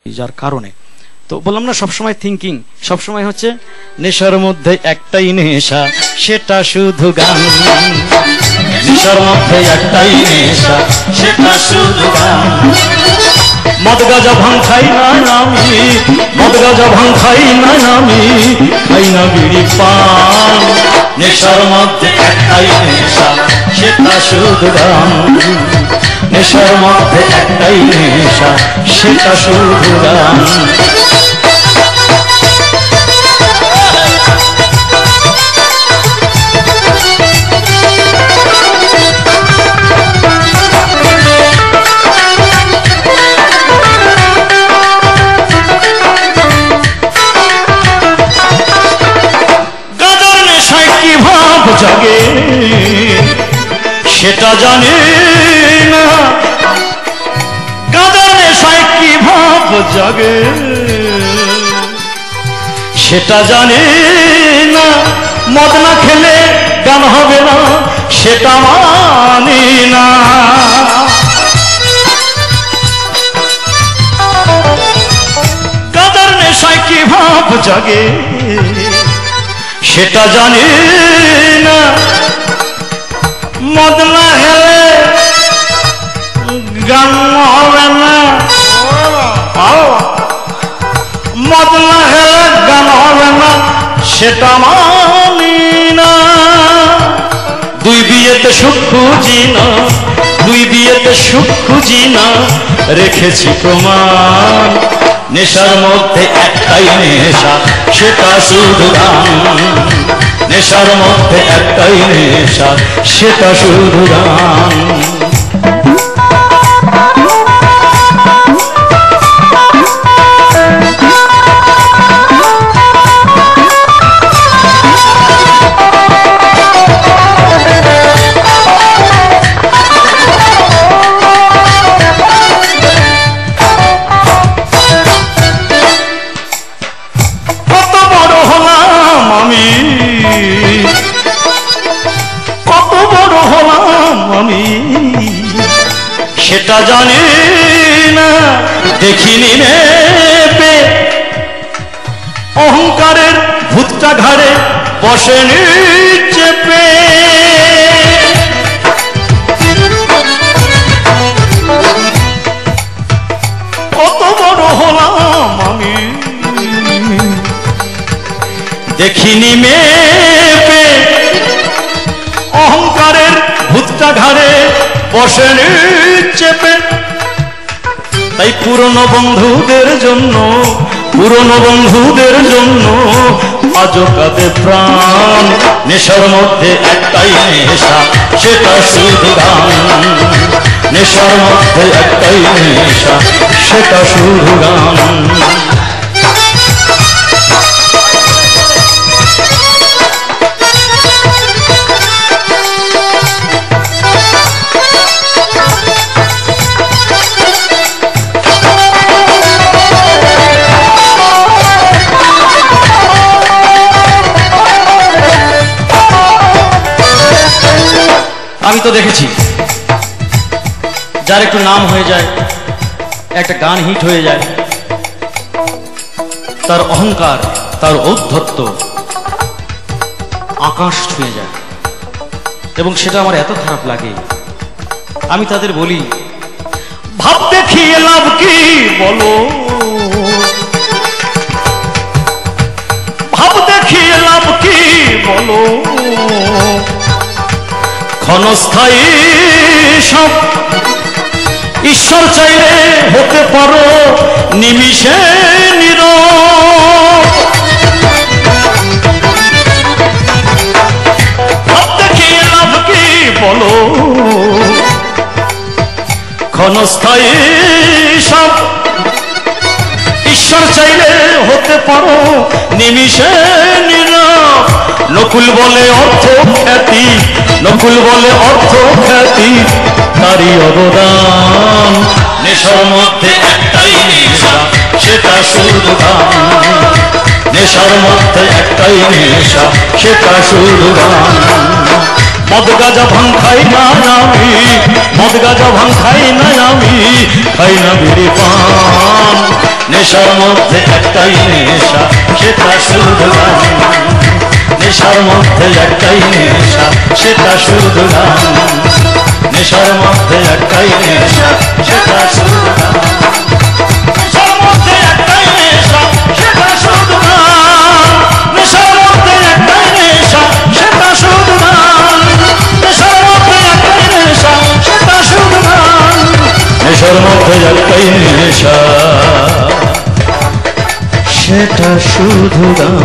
যার কারণে তো বললাম না সবসময় থিঙ্কিং সবসময় হচ্ছে নেশার মধ্যে একটাই নেশা সেটা শুধু গান নেশার মধ্যে একটাই নেশা সেটা শুধু গান মদ গাঁজা ভাং খাই না আমি মদ গাঁজা ভাং খাই না আমি খাই না বিড়ি পান নেশার মধ্যে একটাই নেশা সেটা শুধু গান নেশার মধ্যে একটাই নেশা সেটা শুধু গান জাগে সেটা জানে না গাঁজার নেশায় কি ভাব জাগে সেটা জানে না মদ না খেলে গান হবে না সেটা মানি না গাঁজার নেশায় কি ভাব জাগে সেটা জানি না মদ না খেলে গান হবে না মদ না খেলে গান হবে না সেটা মানি না দুই বিয়েতে সুখ খুঁজি না দুই বিয়েতে সুখ খুঁজি না রেখেছি প্রমাণ নেশার মধ্যে একটাই নেশা সেটা শুধু গান নেশার মধ্যে একটাই নেশা সেটা শুধু গান সেটা জানি না দেখিনি নেপে অহংকারের ভূতটা ঘাড়ে বসেনি চেপে কত বড় হলাম আমি দেখিনি মেপে অহংকারের ভূতটা ঘাড়ে বসেনি চেপে তাই পুরনো বন্ধুদের জন্য আজও কাঁদে প্রাণ নেশার মধ্যে একটাই নেশা সেটা শুধু গান নেশার মধ্যে একটাই নেশা সেটা শুধু গান আমি তো দেখেছি যার একটু নাম হয়ে যায় একটা গান হিট হয়ে যায় তার অহংকার তার ঔদ্ধত্য আকাশ ছুঁয়ে যায় এবং সেটা আমার এত খারাপ লাগে আমি তাদের বলি ভাব দেখিয়ে লাভ কি বলো ভাব দেখিয়ে লাভ কি বলো ক্ষণস্থায়ী সব ঈশ্বর চাইলে হতে পারো নিমিষে নীরব ভাব দেখিয়ে লাভ কি বলো ক্ষণস্থায়ী সব ঈশ্বর চাইলে হতে পারো নিমিষে নীরব নকুল বলে অর্থ খ্যাতি নকুল বলে অর্থ খ্যাতি তারই অবদান নেশার মধ্যে একটাই নেশা সেটা শুধু গান নেশার মধ্যে একটাই নেশা সেটা শুধু গান মদ গাঁজা ভাং খাই না আমি মদ গাঁজা ভাং খাই না আমি খাই না বিড়ি পান নেশার মধ্যে একটাই নেশা সেটা শুধু গান নেশার মধ্যে একটাই নেশা সেটা শুধু গান নেশার মধ্যে একটাই নেশা সেটা শুধু গান নেশার মধ্যে একটাই নেশা সেটা শুধু গান নেশার মধ্যে একটাই নেশা সেটা শুধু গান নেশার মধ্যে একটাই নেশা সেটা শুধু গান নেশার মধ্যে একটাই নেশা সেটা শুধু গান